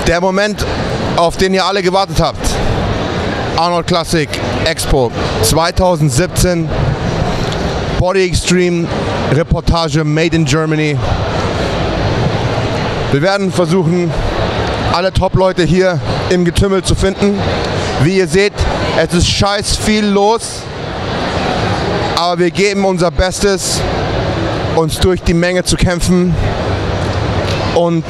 Der Moment, auf den ihr alle gewartet habt. Arnold Classic Expo 2017. Body-Xtreme Reportage Made in Germany. Wir werden versuchen, alle Top-Leute hier im Getümmel zu finden. Wie ihr seht, es ist scheiß viel los. Aber wir geben unser Bestes, uns durch die Menge zu kämpfen. Und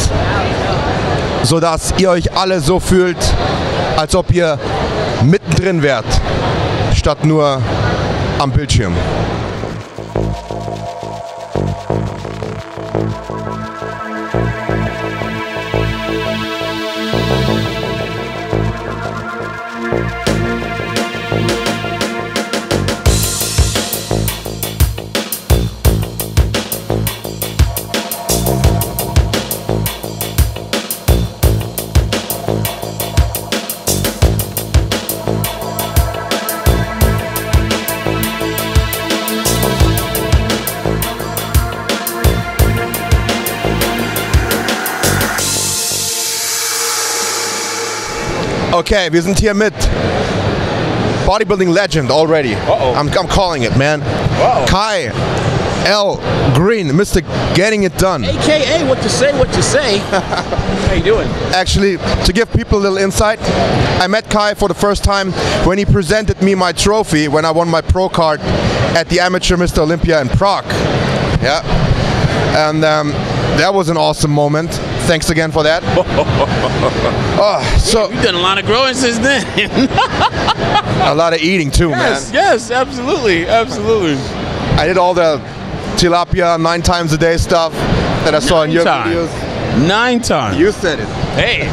so dass ihr euch alle so fühlt, als ob ihr mittendrin wärt, statt nur am Bildschirm. Okay, wir sind hier mit Bodybuilding Legend already. I'm calling it, man. Kai L. Greene, Mr. Getting It Done. AKA what you say. How you doing? Actually, to give people a little insight, I met Kai for the first time when he presented me my trophy when I won my pro card at the Amateur Mr. Olympia in Prague. Yeah. And that was an awesome moment. Thanks again for that. So you've done a lot of growing since then. A lot of eating too, man. Yes, absolutely, absolutely. I did all the tilapia 9 times a day stuff that I saw in your videos. 9 times. You said it. Hey.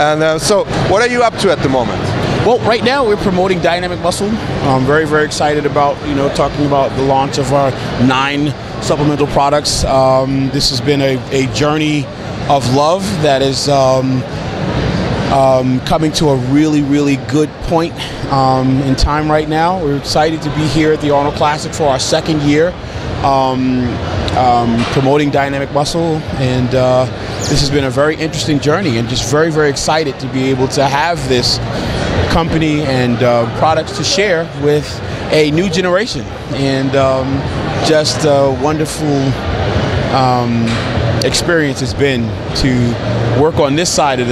And so, what are you up to at the moment? Well, right now we're promoting Dynamic Muscle. I'm very, very excited about, talking about the launch of our 9 supplemental products. This has been a journey of love that is coming to a really, really good point in time right now. We're excited to be here at the Arnold Classic for our 2nd year, promoting Dynamic Muscle, and this has been a very interesting journey, and just very, very excited to be able to have this company and products to share with a new generation, and just a wonderful experience it's been to work on this side of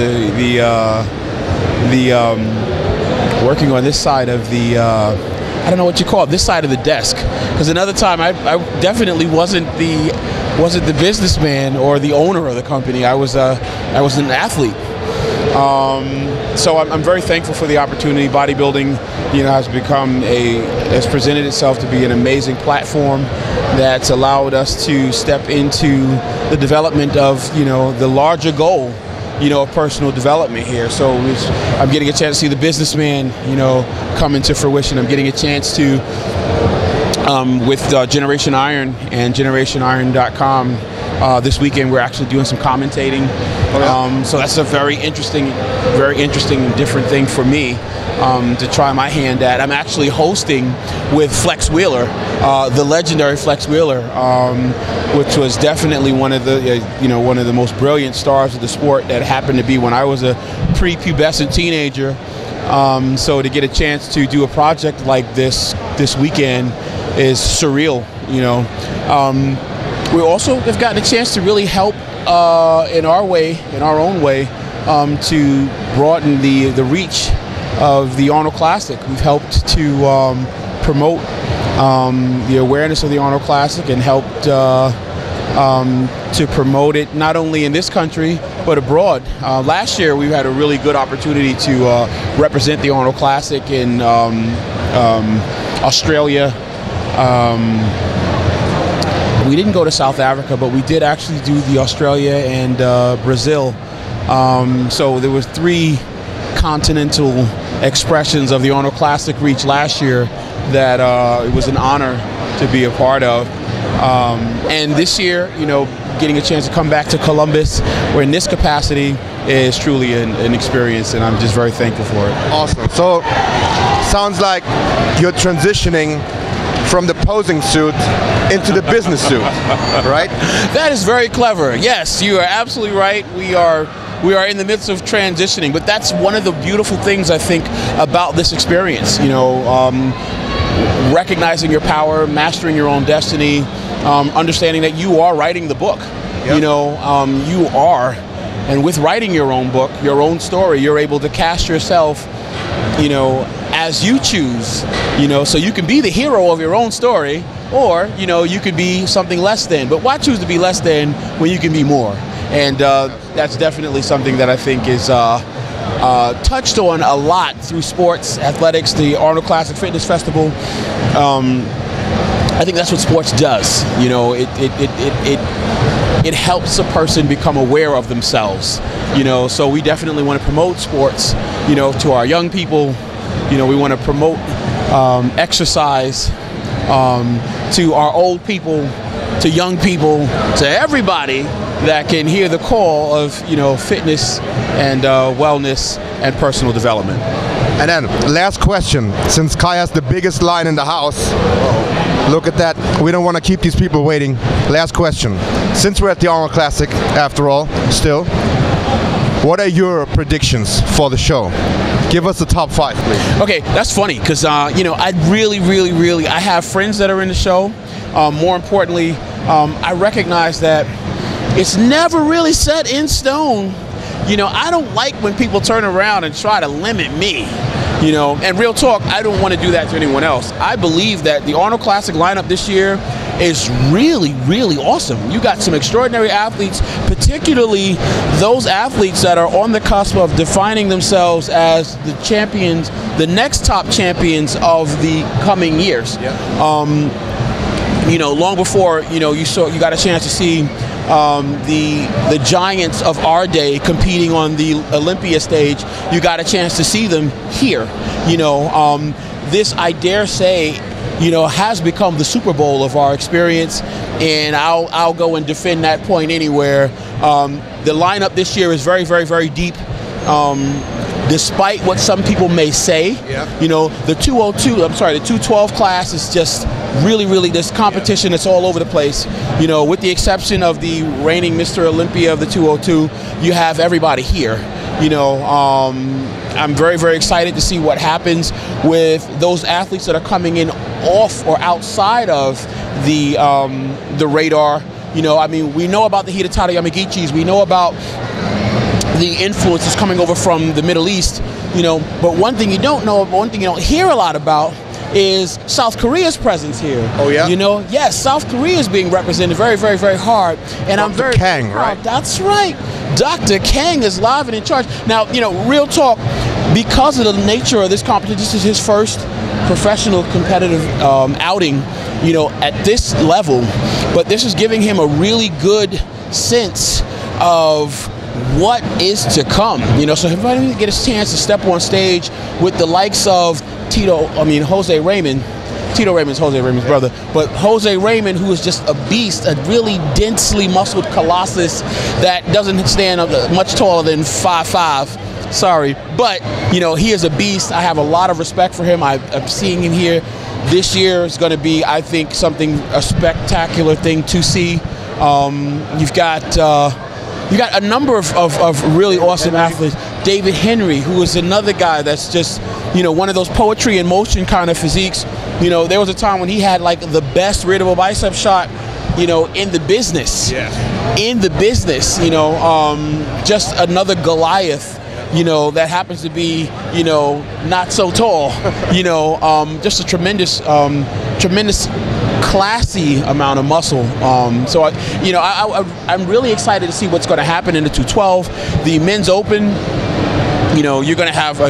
working on this side of the I don't know what you call it, this side of the desk, because another time I definitely wasn't the businessman or the owner of the company. I was an athlete. So I'm very thankful for the opportunity. Bodybuilding, has presented itself to be an amazing platform that's allowed us to step into the development of, the larger goal, of personal development here. So I'm getting a chance to see the businessman, come into fruition. I'm getting a chance to, with Generation Iron and GenerationIron.com, this weekend we're actually doing some commentating. So that's a very interesting and different thing for me to try my hand at. I'm actually hosting with Flex Wheeler, the legendary Flex Wheeler, which was definitely one of the most brilliant stars of the sport that happened to be when I was a prepubescent teenager. So to get a chance to do a project like this weekend is surreal. We also have gotten a chance to really help in our own way, to broaden the reach of the Arnold Classic. We've helped to promote the awareness of the Arnold Classic, and helped to promote it not only in this country but abroad. Last year we had a really good opportunity to represent the Arnold Classic in Australia. We didn't go to South Africa, but we did actually do the Australia and Brazil. So there was 3 continental expressions of the Arnold Classic reach last year that it was an honor to be a part of. And this year, getting a chance to come back to Columbus, or in this capacity, is truly an experience, and I'm just very thankful for it. Awesome. So, sounds like you're transitioning from the posing suit into the business suit, right? That is very clever. Yes, you are absolutely right. We are we are in the midst of transitioning. But that's one of the beautiful things I think about this experience. You know, recognizing your power, mastering your own destiny, understanding that you are writing the book. Yep. You know, you are, and with writing your own book, your own story, you're able to cast yourself, you know, as you choose, you know, so you can be the hero of your own story, or, you know, you could be something less than. But why choose to be less than when you can be more? And that's definitely something that I think is touched on a lot through sports, athletics, the Arnold Classic Fitness Festival. I think that's what sports does. You know, it helps a person become aware of themselves. You know, so we definitely want to promote sports, you know, to our young people. You know, we want to promote exercise to our old people, to young people, to everybody that can hear the call of, you know, fitness and wellness and personal development. And then, last question, since Kai has the biggest line in the house, look at that, we don't want to keep these people waiting. Last question, since we're at the Arnold Classic, after all, still, what are your predictions for the show? Give us the top 5, please. Okay, that's funny, because, you know, I really, I have friends that are in the show. More importantly, I recognize that it's never really set in stone. You know, I don't like when people turn around and try to limit me, you know, and real talk, I don't want to do that to anyone else. I believe that the Arnold Classic lineup this year is really awesome. You got some extraordinary athletes, particularly those athletes that are on the cusp of defining themselves as the champions, the next top champions of the coming years. Yeah. You know, long before, you know, you got a chance to see the giants of our day competing on the Olympia stage. You got a chance to see them here. You know, this, I dare say, you know, has become the Super Bowl of our experience, and I'll go and defend that point anywhere. The lineup this year is very deep. Despite what some people may say, yeah. You know, the 212 class is just really this competition that's all over the place. You know, with the exception of the reigning Mr. Olympia of the 202, you have everybody here. You know, I'm very excited to see what happens with those athletes that are coming in off or outside of the radar. You know, I mean, we know about the Hidetada Yamagichis, we know about the influences coming over from the Middle East, you know, but one thing you don't know, one thing you don't hear a lot about is South Korea's presence here. Oh yeah? You know, yes, South Korea is being represented very hard, and I'm very Kang, proud. right? That's right. Dr. Kang is live and in charge. Now, you know, real talk, because of the nature of this competition, this is his first professional competitive outing, you know, at this level, but this is giving him a really good sense of what is to come, you know. So if I didn't get a chance to step on stage with the likes of Jose Raymond. Tito Raymond's Jose Raymond's brother, but Jose Raymond, who is just a beast, a really densely muscled colossus that doesn't stand up much taller than 5'5". Sorry, but you know, he is a beast. I have a lot of respect for him. I'm seeing him here. This year is going to be, I think, a spectacular thing to see. You've got a number of really awesome athletes. David Henry, who is another guy that's just, you know, one of those poetry in motion kind of physiques. You know, there was a time when he had like the best readable bicep shot, you know, in the business. Yeah. In the business, you know, just another Goliath, you know, that happens to be, you know, not so tall. You know, just a tremendous classy amount of muscle. So I'm really excited to see what's going to happen in the 212. The men's open, you know, you're going to have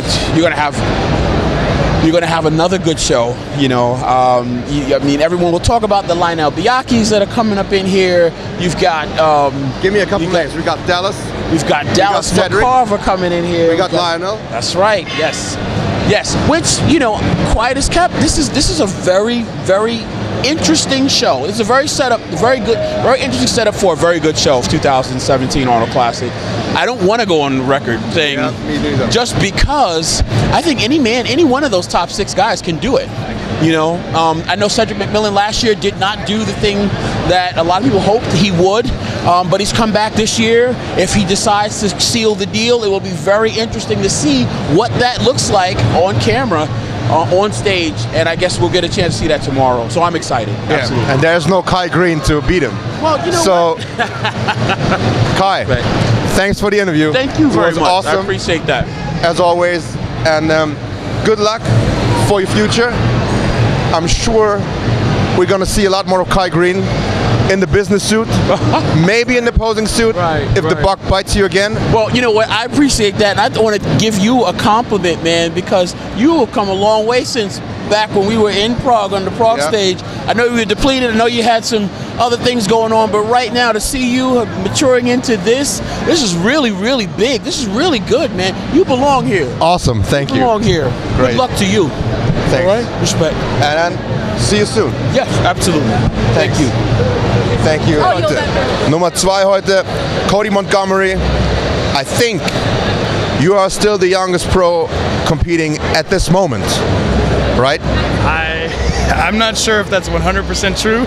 another good show. You know, I mean, everyone will talk about the Lionel Biakis that are coming up in here. You've got give me a couple names. We got Dallas. We've got Dallas McCarver coming in here. We got Lionel. That's right. Yes. Which, you know, quiet as kept. This is a very interesting show. It's a very interesting setup for a very good show of 2017 Arnold Classic. I don't want to go on record saying just because I think any one of those top 6 guys can do it. You know, I know Cedric McMillan last year did not do the thing that a lot of people hoped he would. but he's come back this year. If he decides to seal the deal, it will be very interesting to see what that looks like on camera, on stage, and I guess we'll get a chance to see that tomorrow. So I'm excited. Yeah. Absolutely. And there's no Kai Greene to beat him. Well, you know so, what? Kai, thanks for the interview. Thank you very much. Awesome. I appreciate that. As always, and good luck for your future. I'm sure we're going to see a lot more of Kai Greene in the business suit, maybe in the posing suit, if the buck bites you again. Well, you know what, I appreciate that, and I want to give you a compliment, man, because you have come a long way since back when we were in Prague, on the Prague stage. I know you were depleted, I know you had some other things going on, but right now to see you maturing into this is really, really big. This is really good, man. You belong here. Awesome, thank you. You belong here. Great. Good luck to you. Thanks. All right? Respect. And then, see you soon. Yes, absolutely. Thank you. Thank you. Nummer 2 heute, Cody Montgomery. I think you are still the youngest pro competing at this moment, right? I'm not sure if that's 100% true.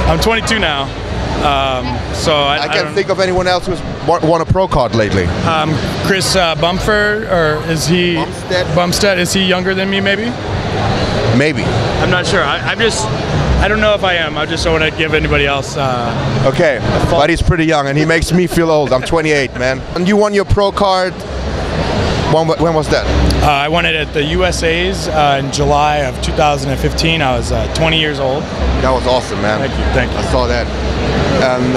I'm 22 now. So I can't think of anyone else who's won a pro card lately. Chris Bumford, or is he Bumstead? Is he younger than me? Maybe. Maybe. I'm not sure. I don't know if I am. I just don't want to give anybody else. Okay, but he's pretty young, and he makes me feel old. I'm 28, man. And you won your pro card. When was that? I won it at the USA's in July of 2015. I was 20 years old. That was awesome, man. Thank you. Thank you. I saw that. And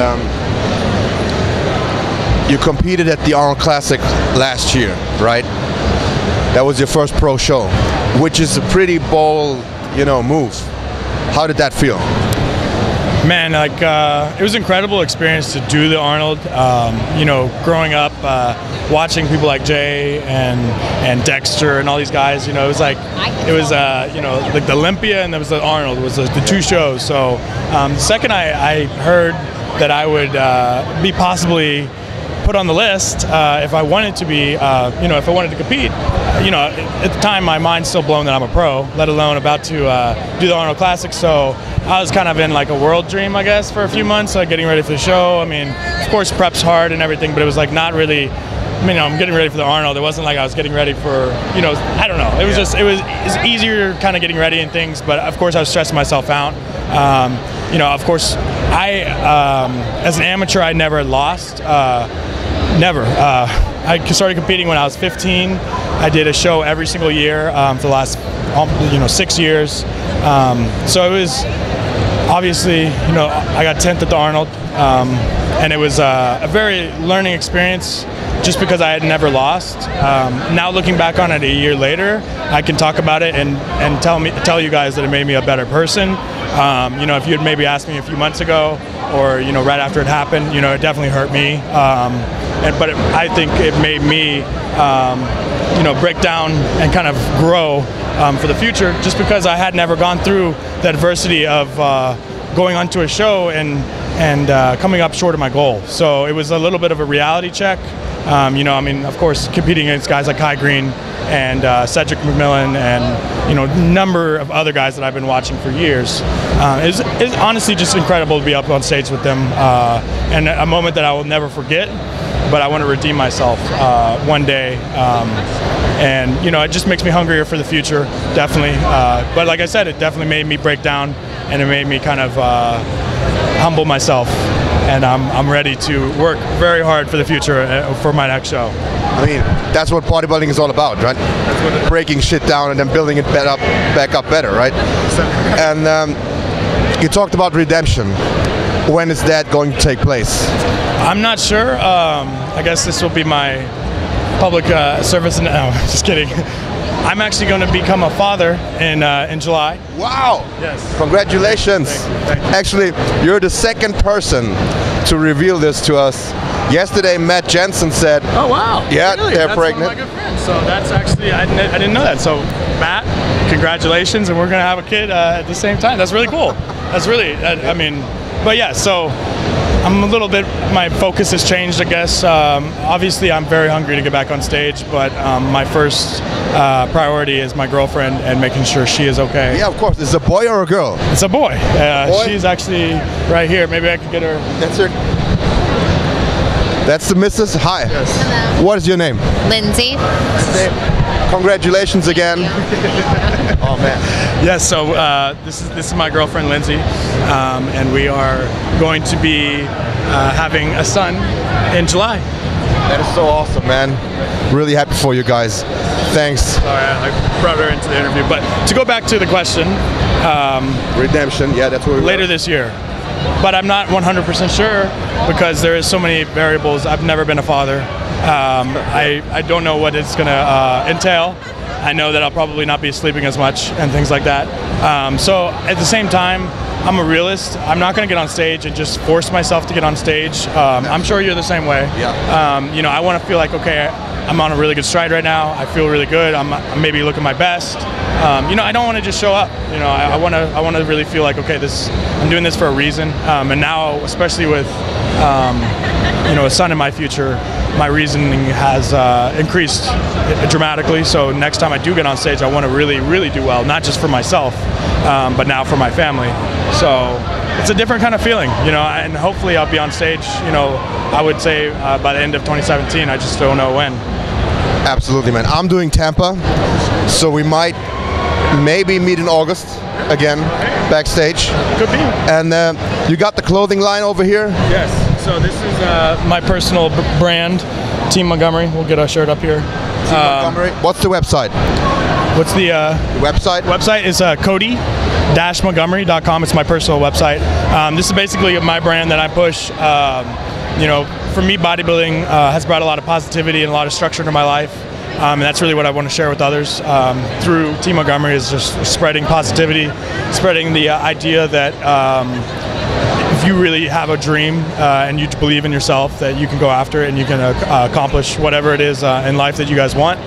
you competed at the Arnold Classic last year, right? That was your first pro show, which is a pretty bold, move. How did that feel? Man, it was an incredible experience to do the Arnold. Growing up, watching people like Jay and Dexter and all these guys, it was like the Olympia and there was the Arnold, was the two shows. So the second I heard that I would be possibly put on the list if I wanted to be, if I wanted to compete. At the time my mind's still blown that I'm a pro, let alone about to do the Arnold Classic. So I was kind of in like a world dream, I guess, for a few months, getting ready for the show. I mean, of course, prep's hard and everything, but it was like not really. I'm getting ready for the Arnold. It wasn't like I was getting ready for, I don't know. It was just, it was easier kind of getting ready and things, but of course I was stressing myself out. Of course, as an amateur, I never lost. Never. I started competing when I was 15. I did a show every single year for the last, 6 years. So it was obviously, I got 10th at the Arnold, and it was a very learning experience just because I had never lost. Now looking back on it a year later, I can talk about it and tell you guys that it made me a better person. If you had maybe asked me a few months ago or, right after it happened, it definitely hurt me. But I think it made me, break down and kind of grow for the future, just because I had never gone through the adversity of going onto a show and coming up short of my goal. So it was a little bit of a reality check. Of course, competing against guys like Kai Greene and Cedric McMillan and, a number of other guys that I've been watching for years. It's honestly just incredible to be up on stage with them, and a moment that I will never forget, but I want to redeem myself one day. It just makes me hungrier for the future, definitely. But like I said, it definitely made me break down, and it made me kind of humble myself. And I'm ready to work very hard for the future for my next show. That's what bodybuilding is all about, right? That's what breaking shit down and then building it back up better, right? And you talked about redemption. When is that going to take place? I'm not sure. I guess this will be my public service. No, just kidding. I'm actually going to become a father in July. Wow! Yes. Congratulations. Thank you. Actually, you're the second person to reveal this to us. Yesterday, Matt Jensen said, "Oh wow! Yeah, really? they're that's pregnant." One of my good friends. So that's actually I didn't know that. So Matt, congratulations, and we're going to have a kid at the same time. That's really cool. That's really but yeah. So I'm a little bit, my focus has changed, I guess. Obviously, I'm very hungry to get back on stage, but my first priority is my girlfriend and making sure she is okay. Yeah, of course. Is it a boy or a girl? It's a boy. Boy? She's actually right here. Maybe I could get her. That's her. That's the missus. Hi. Hello. What is your name? Lindsay. Congratulations again. Oh man. Yes, so this is my girlfriend Lindsay, and we are going to be having a son in July. That is so awesome, man. Really happy for you guys. Thanks. Sorry, I brought her into the interview, but to go back to the question, Redemption, yeah, that's what we later this year. But I'm not 100% sure because there is so many variables. I've never been a father. I don't know what it's going to entail. I know that I'll probably not be sleeping as much and things like that. So at the same time, I'm a realist. I'm not going to get on stage and just force myself to get on stage. I'm sure you're the same way. Yeah. You know, I want to feel like, okay, I'm on a really good stride right now. I feel really good. I'm maybe looking my best. You know, I don't want to just show up. You know, I want to really feel like, okay, I'm doing this for a reason. And now, especially with you know, a son in my future, my reasoning has increased dramatically. So next time I do get on stage, I want to really, really do well, not just for myself, but now for my family. So it's a different kind of feeling, you know, and hopefully I'll be on stage, you know, I would say by the end of 2017. I just don't know when. Absolutely, man. I'm doing Tampa, so we might maybe meet in August again, backstage. Could be. And you got the clothing line over here? Yes. So this is my personal brand, Team Montgomery. We'll get our shirt up here. Montgomery. What's the website? What's the website? Website is Cody-Montgomery.com. It's my personal website. This is basically my brand that I push. You know, for me, bodybuilding has brought a lot of positivity and a lot of structure to my life. And that's really what I want to share with others through Team Montgomery, is just spreading positivity, spreading the idea that if you really have a dream and you believe in yourself, that you can go after it and you can accomplish whatever it is in life that you guys want.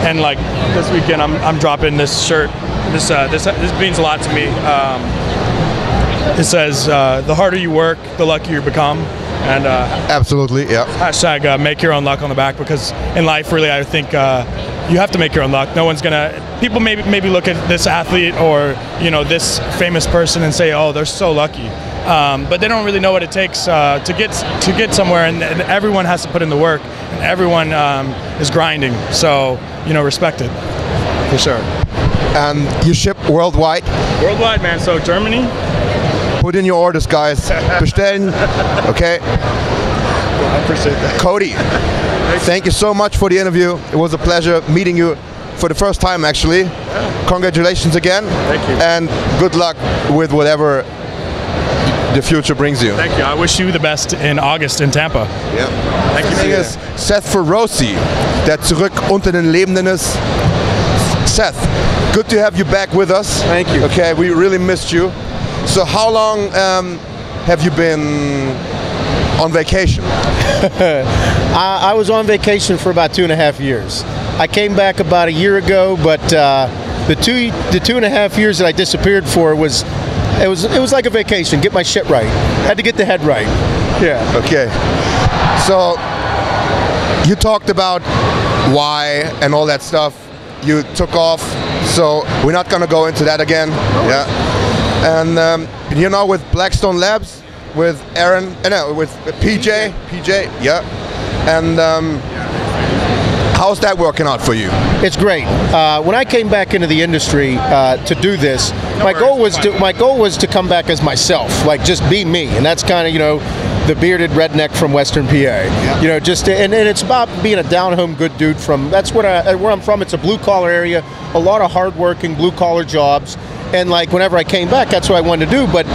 And like this weekend, I'm dropping this shirt. This means a lot to me. It says, "The harder you work, the luckier you become." And absolutely, yeah. Hashtag make your own luck on the back, because in life, really, I think you have to make your own luck. No one's gonna. People maybe look at this athlete or, you know, this famous person and say, "Oh, they're so lucky," but they don't really know what it takes to get somewhere. And everyone has to put in the work, and everyone is grinding. So, you know, respect it for sure. And you ship worldwide? Worldwide, man. So Germany. Put in your orders, guys. Bestellen. Okay. Well, I appreciate that. Cody, thank you so much for the interview. It was a pleasure meeting you for the first time, actually. Yeah. Congratulations again. Thank you. And good luck with whatever the future brings you. Thank you. I wish you the best in August in Tampa. Ja. Thank you. Das Ding ist Seth Ferrosi, der zurück unter den Lebenden ist. Seth, good to have you back with us. Thank you. Okay, we really missed you. So how long have you been on vacation? I was on vacation for about 2.5 years. I came back about a year ago, but the 2.5 years that I disappeared for was like a vacation. Get my shit right. Had to get the head right. Yeah. Okay. So you talked about why and all that stuff. You took off, so we're not gonna go into that again. Yeah. And you know, with Blackstone Labs, with Aaron, with PJ, yeah. And how's that working out for you? It's great. When I came back into the industry to do this, my goal was to come back as myself, like just be me, and that's kind of, you know, the bearded redneck from Western PA. Yeah. You know, and it's about being a down-home good dude from. That's where I'm from. It's a blue-collar area, a lot of hard-working blue-collar jobs. And like whenever I came back, that's what I wanted to do. But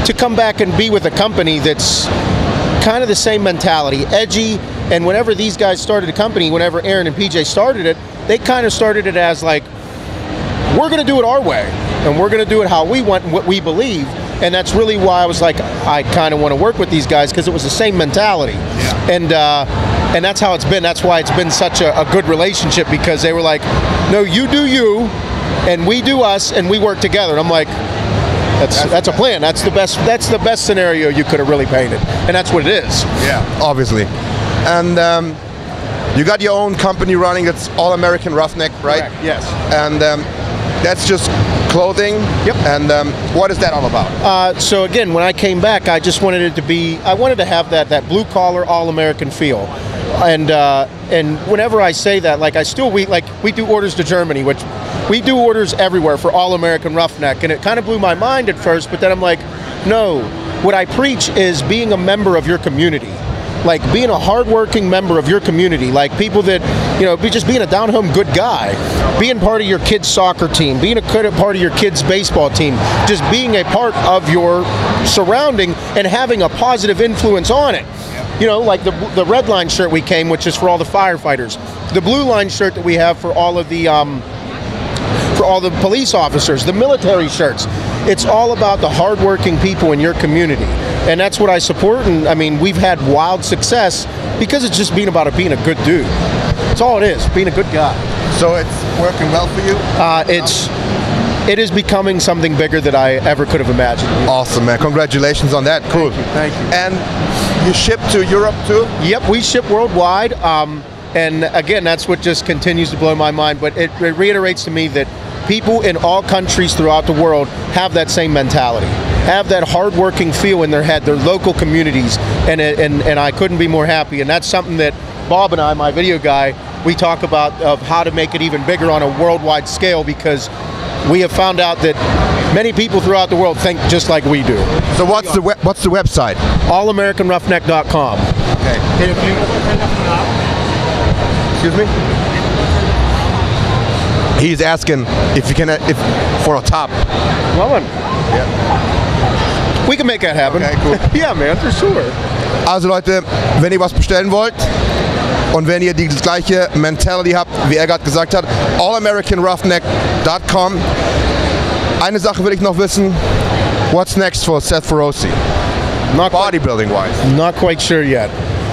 to come back and be with a company that's kind of the same mentality, edgy, and whenever these guys started a company, whenever Aaron and PJ started it, they kind of started it as like, we're going to do it our way, and we're going to do it how we want and what we believe. And that's really why I was like, I kind of want to work with these guys, because it was the same mentality. Yeah. And that's how it's been. That's why it's been such a good relationship, because they were like, no, you do you, and we do us, and we work together. And I'm like, that's a plan. That's the best scenario you could have really painted, and that's what it is. Yeah, obviously. And you got your own company running. It's All American Roughneck, right? Correct. Yes. And that's just clothing. Yep. And what is that all about? So again, when I came back, I just wanted it to be, I wanted to have that blue collar, all American feel. And whenever I say that, like we do orders to Germany, which we do orders everywhere for all American Roughneck, and it kind of blew my mind at first, but then I'm like, no, what I preach is being a member of your community. Like being a hardworking member of your community, like people that, just being a down-home good guy, being part of your kid's soccer team, being a part of your kid's baseball team, just being a part of your surrounding and having a positive influence on it. Like the red line shirt we came, which is for all the firefighters. The blue line shirt that we have for all of the police officers, the military shirts. It's all about the hardworking people in your community. And that's what I support, and I mean, we've had wild success because it's just being about being a good dude. That's all it is, being a good guy. So it's working well for you? It is becoming something bigger than I ever could have imagined. Awesome, man. Congratulations on that. Cool. Thank you. And you ship to Europe too? Yep, we ship worldwide. And again, that's what just continues to blow my mind. But it reiterates to me that people in all countries throughout the world have that same mentality, have that hardworking feel in their head, their local communities, and I couldn't be more happy. And that's something that Bob and I, my video guy, we talk about of how to make it even bigger on a worldwide scale, because we have found out that many people throughout the world think just like we do. So what's the website? allamericanroughneck.com. Okay. And if you, excuse me? He's asking if you can, for a top. well, we can make that happen. Okay, cool. Yeah, man, for sure. Also Leute, wenn ihr was bestellen wollt und wenn ihr die gleiche Mentality habt, wie er gerade gesagt hat, allamericanroughneck.com. Eine Sache will ich noch wissen. What's next for Seth Feroce? Not bodybuilding wise. Not quite sure yet.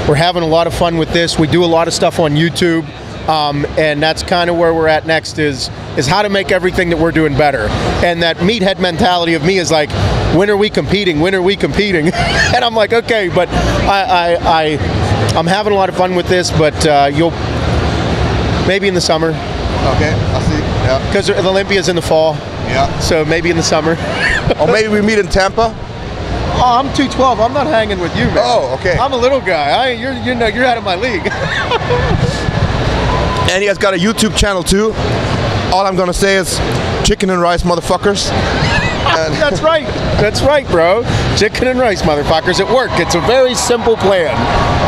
We're having a lot of fun with this. We do a lot of stuff on YouTube. And that's kind of where we're at next is how to make everything that we're doing better. And that meathead mentality of me is like, when are we competing? When are we competing? And I'm like, okay, but I'm having a lot of fun with this, but you'll maybe in the summer. Okay, I see. Yeah. Because the Olympia's in the fall. Yeah. So maybe in the summer. Or maybe we meet in Tampa. Oh, I'm 212. I'm not hanging with you, man. Oh, okay. I'm a little guy. You're out of my league. And he has got a YouTube channel too. All I'm gonna say is chicken and rice, motherfuckers. That's right. That's right, bro. Chicken and rice, motherfuckers. It worked. It's a very simple plan.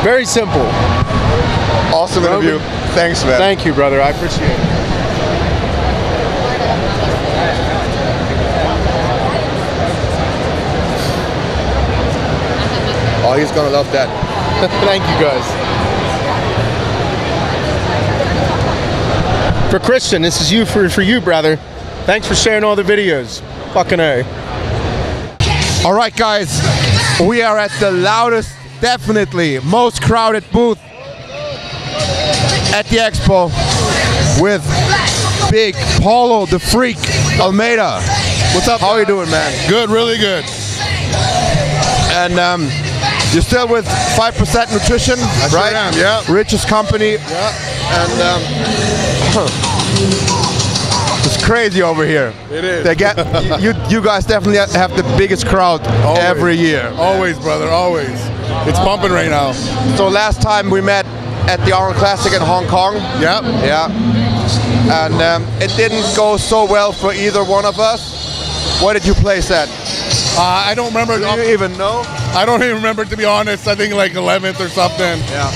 Very simple. Awesome interview. Thanks, man. Thank you, brother. I appreciate it. Oh, he's gonna love that. Thank you, guys. For Christian, this is you for you, brother. Thanks for sharing all the videos. Fucking A. All right, guys, we are at the loudest, definitely most crowded booth at the Expo with Big Paulo the Freak Almeida. What's up? How are you doing, man? Good, really good. And you're still with 5% Nutrition, I right? Sure am, yeah. Richest company. Yeah. And it's crazy over here. It is. They get you guys definitely have the biggest crowd every year. Always, brother, always. It's pumping right now. So last time we met at the Arnold Classic in Hong Kong. Yep. Yeah. And it didn't go so well for either one of us. What did you place at? I don't remember. Do you even know? I don't even remember, to be honest. I think like 11th or something. Yeah.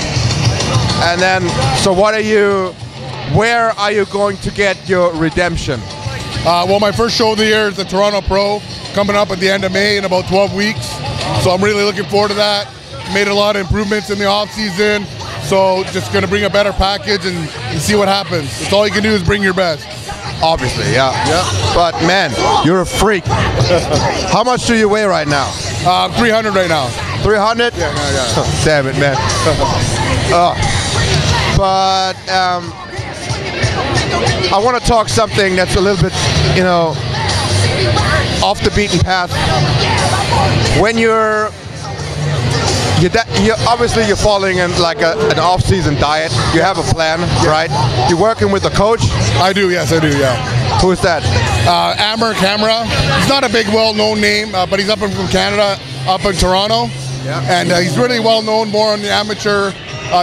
And then, so where are you going to get your redemption? Well, my first show of the year is the Toronto Pro, coming up at the end of May in about 12 weeks. So I'm really looking forward to that. Made a lot of improvements in the off season. So just going to bring a better package and see what happens. It's all you can do is bring your best. Obviously, yeah. But man, you're a freak. How much do you weigh right now? 300 right now. 300? Yeah. Damn it, man. But I want to talk something that's a little bit, off the beaten path. When you're obviously you're following in like an off-season diet. You have a plan, right? You're working with a coach. I do, yes, I do, yeah. Who is that? Amber Camera. He's not a big, well-known name, but he's up from Canada, up in Toronto. Yeah. And he's really well-known more on the amateur,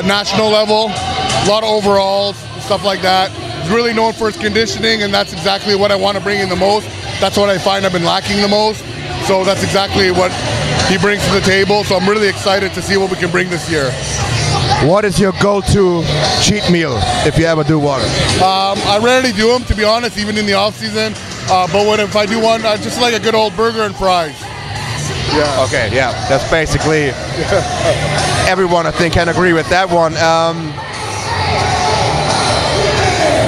national level. A lot of overalls, stuff like that. He's really known for his conditioning, and that's exactly what I want to bring in the most. That's what I find I've been lacking the most. So that's exactly what he brings to the table. So I'm really excited to see what we can bring this year. What is your go-to cheat meal if you ever do one? I rarely do them, to be honest, even in the off season. But if I do one, I just like a good old burger and fries. Yeah. Okay. Yeah. That's basically everyone, I think, can agree with that one.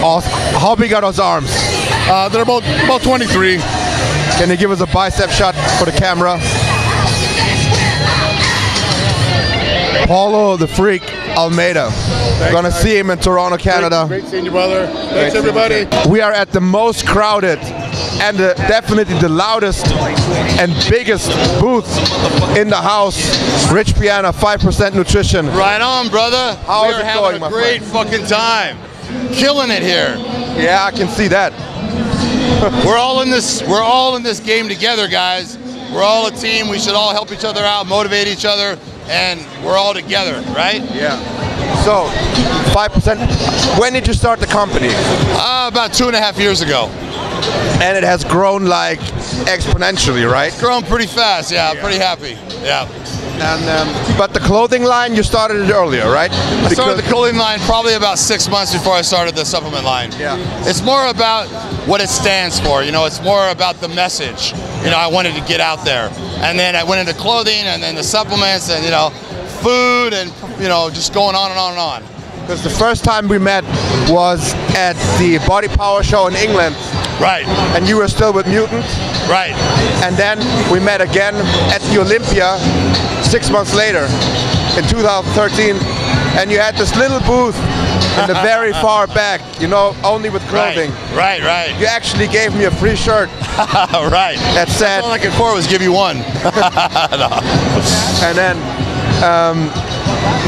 How big are those arms? They're about 23. Can you give us a bicep shot for the camera? Paulo the Freak Almeida. Gonna see him in Toronto, Canada. Great seeing you, brother. Thanks, everybody. We are at the most crowded and definitely the loudest and biggest booth in the house. Rich Piana, 5% Nutrition. Right on, brother. How is We're it having going, a my great fucking time. Killing it here. Yeah, I can see that. We're all in this game together, guys. We're all a team. We should all help each other out, motivate each other, and we're all together, right? Yeah. So, 5%. When did you start the company? About 2.5 years ago. And it has grown like exponentially, right? It's grown pretty fast, yeah. I'm pretty happy, yeah. And but the clothing line, you started it earlier, right? I started the clothing line probably about 6 months before I started the supplement line. Yeah. It's more about what it stands for, you know, it's more about the message. You know, I wanted to get out there. And then I went into clothing and then the supplements and, you know, food and, you know, just going on and on and on. Because the first time we met was at the Body Power show in England. Right. And you were still with Mutant. Right. And then we met again at the Olympia 6 months later in 2013. And you had this little booth in the very far back, you know, only with clothing. Right, right. You actually gave me a free shirt. Right. That said. All I could for was give you one. No. And then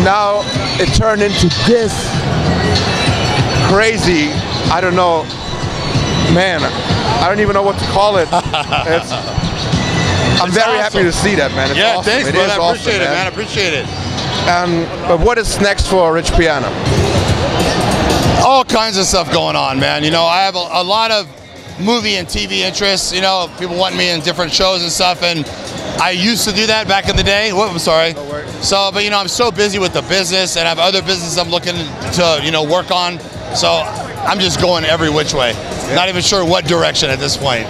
now it turned into this crazy, I don't know, man, I don't even know what to call it. I'm very happy to see that, man. It's yeah, awesome. Thanks, it man. is I appreciate it, man. I appreciate it. But what is next for Rich Piana? All kinds of stuff going on, man. You know, I have a lot of movie and TV interests. You know, people want me in different shows and stuff, and I used to do that back in the day. Whoop, I'm sorry. So, but you know, I'm so busy with the business, and I have other business I'm looking to, you know, work on. So I'm just going every which way. Yeah. Not even sure what direction at this point.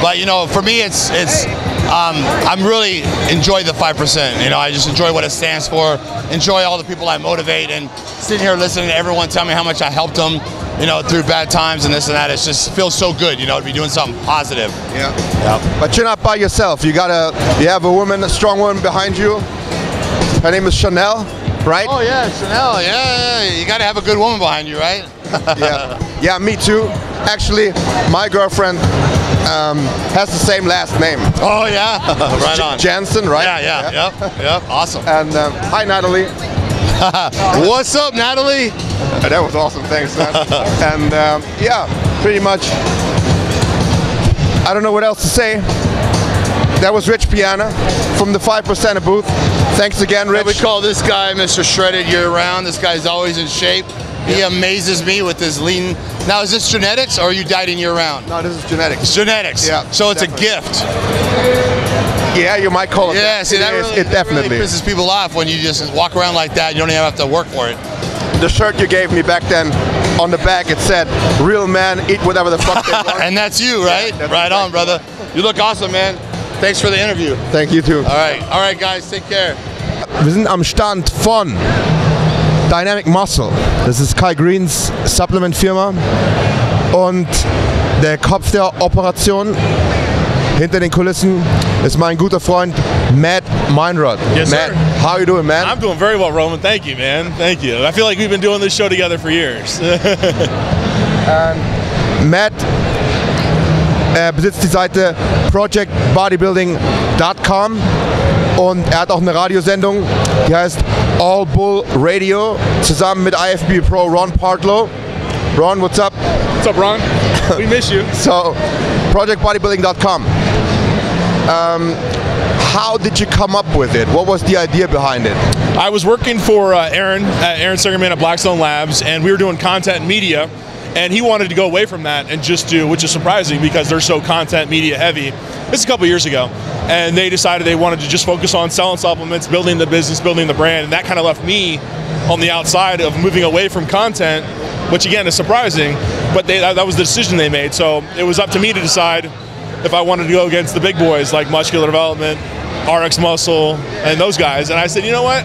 But you know, for me, I'm really enjoy the 5%. You know, I just enjoy what it stands for. Enjoy all the people I motivate, and sitting here listening to everyone tell me how much I helped them, you know, through bad times and this and that. It just feels so good, you know, to be doing something positive. Yeah. Yeah. But you're not by yourself. You have a woman, a strong woman behind you. Her name is Chanel, right? Oh yeah, Chanel. Yeah. You got to have a good woman behind you, right? Yeah. Yeah, me too. Actually, my girlfriend has the same last name. Oh yeah. Right on. Jansen, right? Yeah. Yep. Awesome. And hi, Natalie. What's up, Natalie? That was awesome. Thanks, man. And yeah, pretty much. I don't know what else to say. That was Rich Piana from the 5% booth. Thanks again, Rich. Yeah, we call this guy Mr. Shredded year-round. This guy's always in shape. He amazes me with his lean. Now, is this genetics, or are you dieting year-round? No, this is genetics. It's genetics. Yeah. So it's definitely a gift. Yeah, you might call it. Yeah, see, that definitely really pisses people off when you just walk around like that. You don't even have to work for it. The shirt you gave me back then, on the back it said, "Real men eat whatever the fuck they want." And that's you, right? Yeah, right on, brother. You look awesome, man. Thanks for the interview. Thank you too. All right, guys, take care. Wir sind am Stand von Dynamic Muscle. Das ist Kai Greenes Supplement-Firma. Und der Kopf der Operation hinter den Kulissen ist mein guter Freund Matt Meinrod. Yes, Matt, sir. how are you doing, man? I'm doing very well, Roman. Thank you, man. Thank you. I feel like we've been doing this show together for years. Matt besitzt die Seite projectbodybuilding.com und er hat auch eine Radiosendung, die heißt All Bull Radio, zusammen mit IFB Pro Ron Partlow. Ron, what's up? What's up, Ron? We miss you. So, projectbodybuilding.com. How did you come up with it? What was the idea behind it? I was working for Aaron Singerman at Blackstone Labs, and we were doing content and media, and he wanted to go away from that and just do, which is surprising because they're so content media heavy. This is a couple years ago, and they decided they wanted to just focus on selling supplements, building the business, building the brand, and that kind of left me on the outside of moving away from content, which again is surprising, but that was the decision they made. So it was up to me to decide if I wanted to go against the big boys like Muscular Development, RX Muscle, and those guys. And I said, you know what?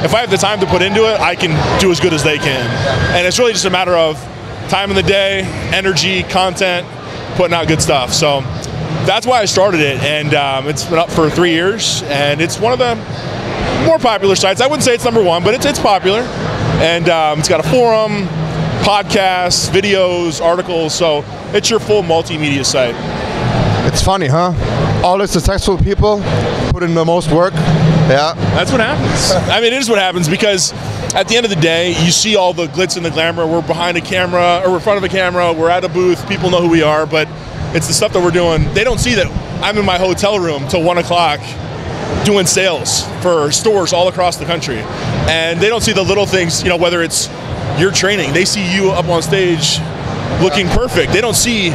If I have the time to put into it, I can do as good as they can. And it's really just a matter of time in the day, energy, content, putting out good stuff. So that's why I started it, and it's been up for 3 years, and it's one of the more popular sites. I wouldn't say it's number one, but it's popular. And it's got a forum, podcasts, videos, articles, so it's your full multimedia site. It's funny, huh? All the successful people put in the most work. Yeah. That's what happens. I mean, it is what happens because at the end of the day, you see all the glitz and the glamour. We're behind a camera, or we're in front of a camera, we're at a booth, people know who we are, but it's the stuff that we're doing. They don't see that I'm in my hotel room till 1 o'clock doing sales for stores all across the country. And they don't see the little things, you know, whether it's your training. They see you up on stage looking perfect. They don't see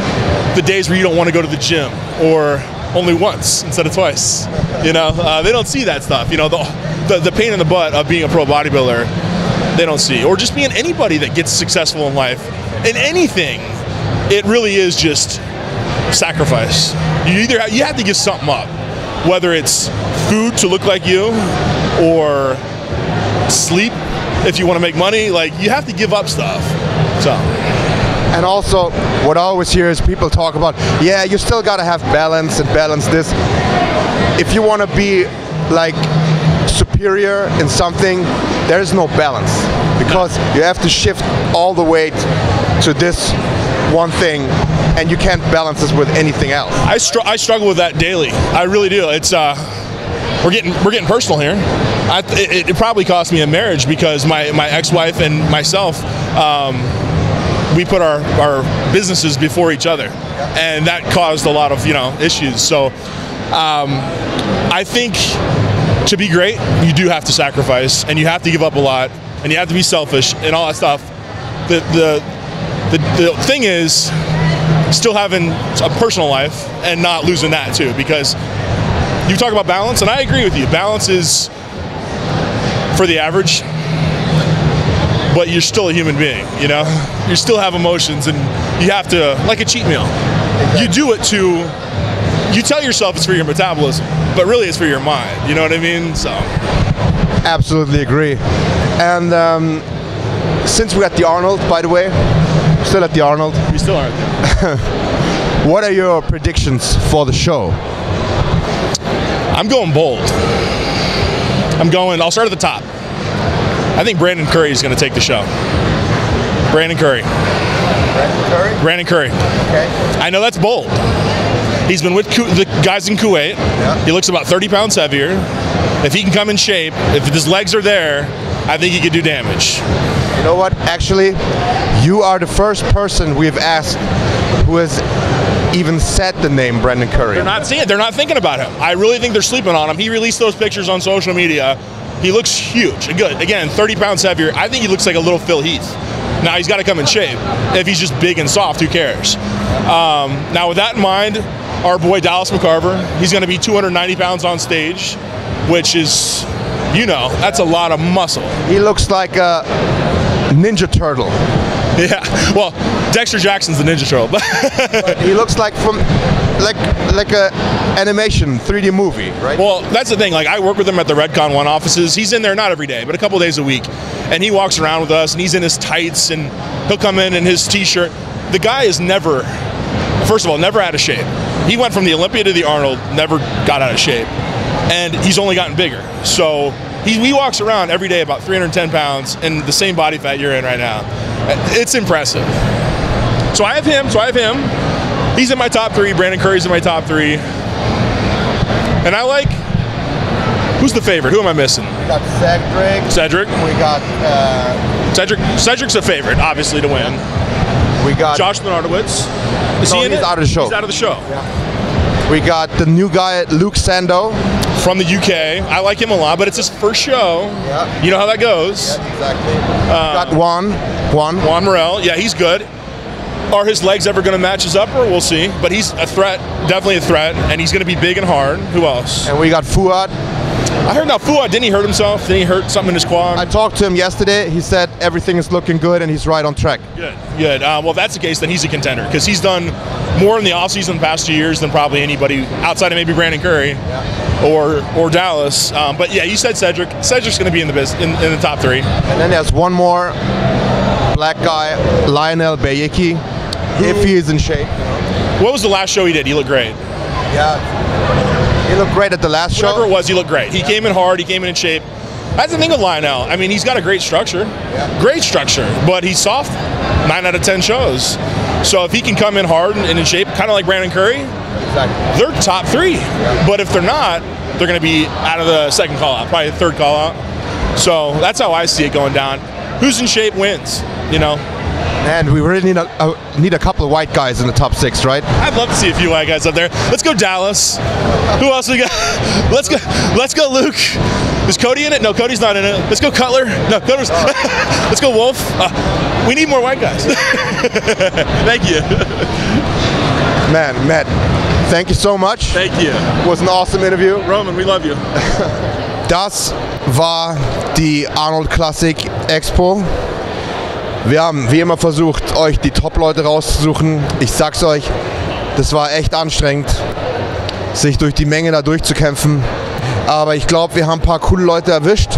the days where you don't want to go to the gym, or only once instead of twice. You know, they don't see that stuff. You know, the pain in the butt of being a pro bodybuilder, they don't see. Or just being anybody that gets successful in life, in anything, it really is just sacrifice. You have to give something up, whether it's food to look like you, or sleep if you want to make money. Like, you have to give up stuff. So. And also, what I always hear is people talk about, yeah, you still gotta have balance and balance this. If you wanna be like superior in something, there is no balance, because you have to shift all the weight to this one thing, and you can't balance this with anything else. I struggle with that daily. I really do. It's we're getting personal here. It probably cost me a marriage because my ex-wife and myself, we put our businesses before each other, and that caused a lot of, you know, issues. So I think to be great, you do have to sacrifice, and you have to give up a lot, and you have to be selfish and all that stuff. The thing is still having a personal life and not losing that too, because you talk about balance, and I agree with you. Balance is for the average, but you're still a human being, you know? You still have emotions, and you have to, like a cheat meal. You do it you tell yourself it's for your metabolism, but really it's for your mind, you know what I mean? So. Absolutely agree. And since we're at the Arnold, by the way, still at the Arnold. We still are there. What are your predictions for the show? I'm going bold. I'll start at the top. I think Brandon Curry is going to take the show. Brandon Curry. Brandon Curry? Brandon Curry. Okay. I know that's bold. He's been with the guys in Kuwait. Yeah. He looks about 30 pounds heavier. If he can come in shape, if his legs are there, I think he could do damage. You know what? Actually, you are the first person we've asked who has even said the name Brandon Curry. They're not seeing it. They're not thinking about him. I really think they're sleeping on him. He released those pictures on social media. He looks huge and good. Again, 30 pounds heavier. I think he looks like a little Phil Heath. Now, he's got to come in shape. If he's just big and soft, who cares? Now, with that in mind, our boy Dallas McCarver, he's going to be 290 pounds on stage, which is, you know, that's a lot of muscle. He looks like a Ninja Turtle. Yeah, well, Dexter Jackson's the Ninja Turtle. But he looks like from like a animation 3D movie, right? Well, that's the thing. Like, I work with him at the Redcon 1 offices. He's in there not every day, but a couple days a week, and he walks around with us, and he's in his tights, and he'll come in his T-shirt. The guy is never, first of all, never out of shape. He went from the Olympia to the Arnold, never got out of shape, and he's only gotten bigger. So he walks around every day about 310 pounds and the same body fat you're in right now. It's impressive. So I have him. He's in my top 3. Brandon Curry's in my top 3. And I like, who's the favorite? Who am I missing? We got Cedric. Cedric. We got Cedric's a favorite, obviously, to win. We got Josh Lenardowitz. Is he in he's it? out of the show. He's out of the show. We got the new guy, Luke Sando. From the UK. I like him a lot, but it's his first show. Yeah. You know how that goes. Yeah, exactly. Got Juan Morel. Yeah, he's good. Are his legs ever going to match his upper? We'll see. But he's a threat, definitely a threat, and he's going to be big and hard. Who else? And we got Fuad. I heard now Fuad, didn't he hurt himself? Didn't he hurt something in his quad? I talked to him yesterday. He said everything is looking good and he's right on track. Good, good. Well, if that's the case, then he's a contender because he's done more in the offseason the past 2 years than probably anybody outside of maybe Brandon Curry or Dallas. But yeah, you said Cedric. Cedric's going to be in the top 3. And then there's one more black guy, Lionel Bayeki, if he is in shape. What was the last show he did? He looked great. Yeah, he looked great at the last show. Whatever it was, he looked great. He came in hard. He came in shape. That's the thing with Lionel. I mean, he's got a great structure. Great structure. But he's soft 9 out of 10 shows. So if he can come in hard and in shape, kind of like Brandon Curry, they're top 3. But if they're not, they're going to be out of the second call-out, probably the third call-out. So that's how I see it going down. Who's in shape wins, you know? And we really need a couple of white guys in the top 6, right? I'd love to see a few white guys up there. Let's go Dallas. Who else we got? Let's go Luke. Is Cody in it? No, Cody's not in it. Let's go Cutler. No, Cutler's. Let's go Wolf. We need more white guys. Thank you. Man, Matt, thank you so much. Thank you. It was an awesome interview. Roman, we love you. Das war die Arnold Classic Expo. Wir haben wie immer versucht, euch die Top-Leute rauszusuchen. Ich sag's euch, das war echt anstrengend, sich durch die Menge da durchzukämpfen. Aber ich glaube, wir haben ein paar coole Leute erwischt.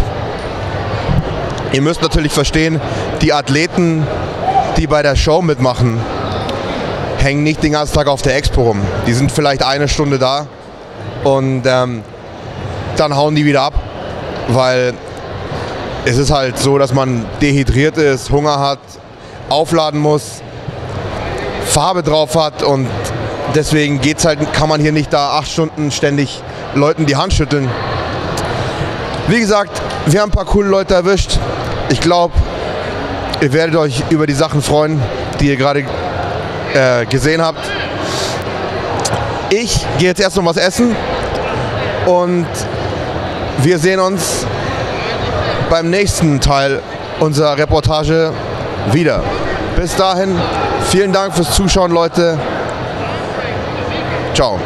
Ihr müsst natürlich verstehen, die Athleten, die bei der Show mitmachen, hängen nicht den ganzen Tag auf der Expo rum. Die sind vielleicht 1 Stunde da und dann hauen die wieder ab, weil es ist halt so, dass man dehydriert ist, Hunger hat, aufladen muss, Farbe drauf hat und deswegen kann man hier nicht da 8 Stunden ständig Leuten die Hand schütteln. Wie gesagt, wir haben ein paar coole Leute erwischt. Ich glaube, ihr werdet euch über die Sachen freuen, die ihr gerade gesehen habt. Ich gehe jetzt erst noch was essen und wir sehen uns beim nächsten Teil unserer Reportage wieder. Bis dahin, vielen Dank fürs Zuschauen, Leute. Ciao.